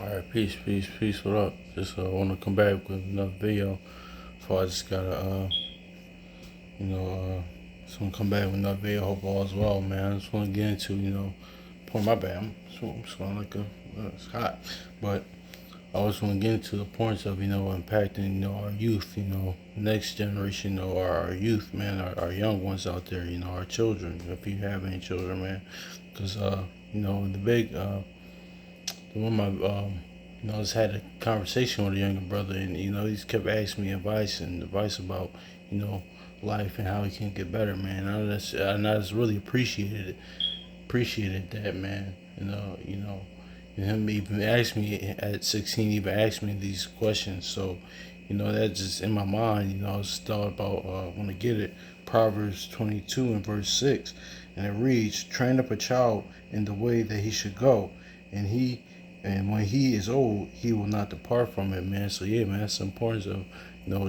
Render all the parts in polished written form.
Alright, peace, peace, peace. What up? Just want to come back with another video. So I just gotta, just want to come back with another video. Hope all is well, man. I just want to get into, point my bad. I'm smelling like it's hot, but I always want to get into the points of, impacting, our youth, next generation, our youth, man, our young ones out there, our children. If you have any children, man, because the big the one of my I just had a conversation with a younger brother, and he just kept asking me advice about life and how he can get better, man. And I just really appreciated that, man. And him even asked me at 16, even asked me these questions. So, that's just in my mind. I just thought about when I get it. Proverbs 22 and verse 6, and it reads, "Train up a child in the way that he should go, and when he is old, he will not depart from it," man. So yeah, man, that's the importance of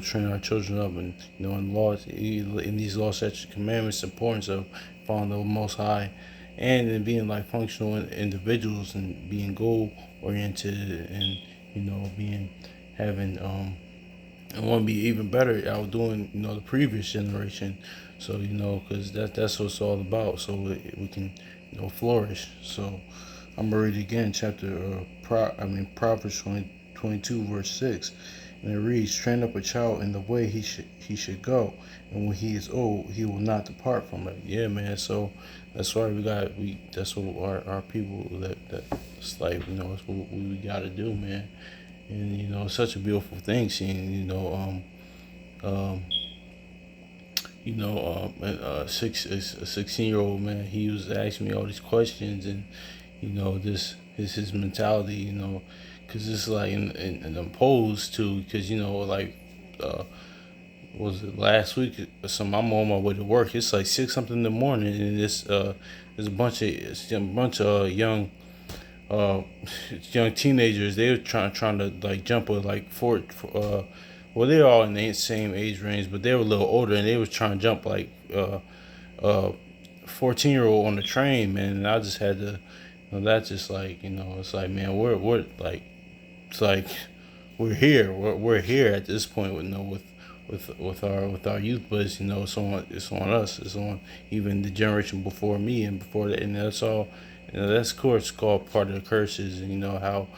training our children up, and in these laws, statutes, commandments, the importance of following the Most High, and in being like functional individuals and being goal oriented, and being having I want to be even better outdoing the previous generation. So because that's what it's all about. So we can flourish. So I'm gonna read it again, Proverbs 22 verse 6, and it reads, "Train up a child in the way he should go, and when he is old, he will not depart from it." Yeah, man. So that's why that's what our people it's like it's what we gotta do, man. And it's such a beautiful thing seeing um a 16-year-old man. He was asking me all these questions, and this is his mentality. Because it's like in opposed to, because like was it last week? I'm on my way to work. It's like 6 something in the morning, and there's a bunch of uh young teenagers. They were trying to like jump with like well, they're all in the same age range, but they were a little older, and they was trying to jump like uh 14-year-old on the train, man. And I just had to, that's just like, it's like, man, we're like, it's like we're here at this point with with our youth. But it's on us. It's on even the generation before me and before that, and that's all. That's, of course, called part of the curses, and how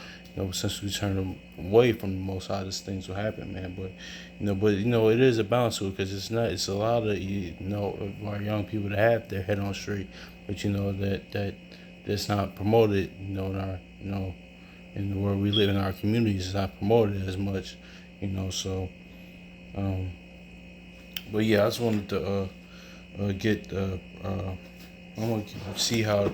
since we turn away from the Most High, these things will happen, man. But it is a balance to it, because it's not. It's a lot of of our young people that have their head on straight, but that's not promoted. In where we live in our communities, it's not promoted as much. So. But yeah, I just wanted to get I want to see how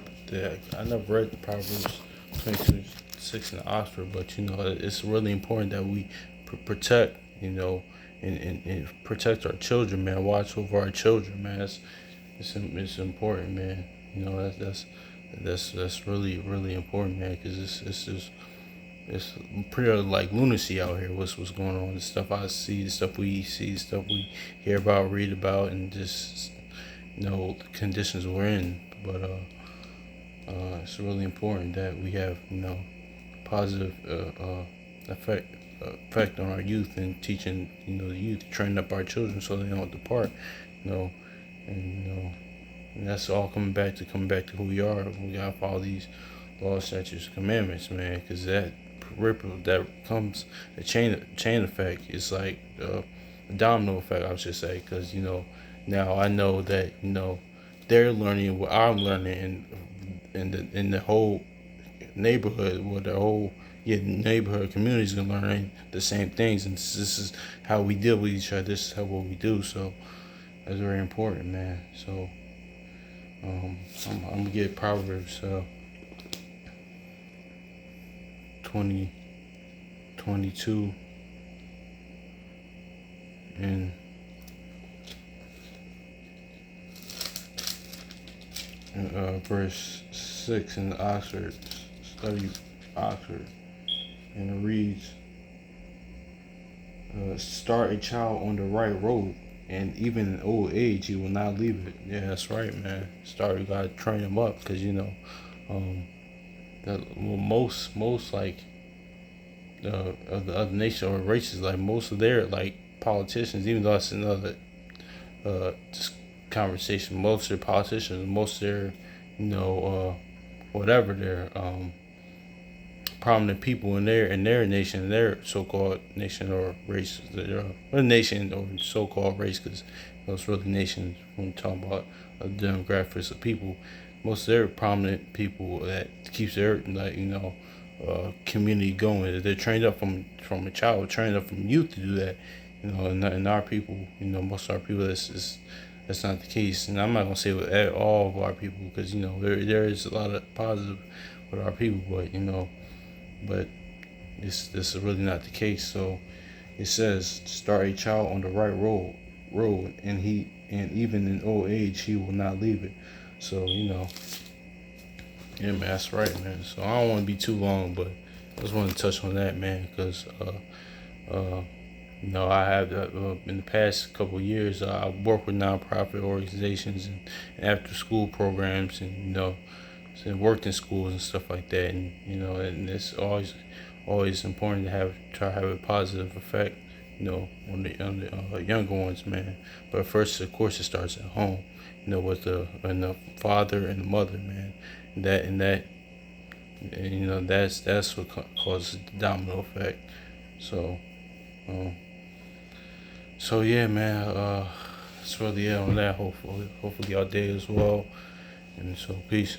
I never read the Proverbs 22:6 in Oxford, but it's really important that we protect, and protect our children, man. Watch over our children, man. It's important, man. That's really really important, man, because it's pretty like lunacy out here. What's going on? The stuff I see, the stuff we see, the stuff we hear about, read about, and just the conditions we're in. But it's really important that we have positive effect on our youth, and teaching the youth, training up our children so they don't depart. You know, and and that's all coming back to who we are. We gotta follow these laws, statutes, commandments, man, because that ripple that comes a chain effect. It's like a domino effect, I should say, because now I know that they're learning what I'm learning, in the whole neighborhood, what the whole neighborhood community is gonna learn the same things, and this is how we deal with each other. This is what we do. So that's very important, man. So I'm gonna get Proverbs 20:22 and verse 6 in the Oxford Study Oxford, and it reads, "Start a child on the right road, and even in old age he will not leave it." Yeah, that's right, man. You gotta train him up, because that most like of the other nation or races. Like most of their like politicians, even though that's another just conversation. Most of their politicians, most of their you know whatever their prominent people in their nation, their so-called nation or race, a nation or so-called race, because those really nations when we're talking about demographics of people. Most of their prominent people that keeps their like community going. That they're trained up from a child, trained up from youth to do that. And our people, most of our people, that's not the case. And I'm not gonna say with all of our people, because there is a lot of positive with our people, but this is really not the case. So it says, start a child on the right road, and even in old age he will not leave it. So yeah, man, that's right, man. So I don't want to be too long, but I just want to touch on that, man, because I have in the past couple of years, I worked with nonprofit organizations and after school programs, and and worked in schools and stuff like that, and it's always important to try to have a positive effect, on the younger ones, man. But first, of course, it starts at home, with the father and the mother, man. That's what causes the domino effect. So, um, so yeah, man. That's really it on that. Hopefully, y'all day as well. And so, peace.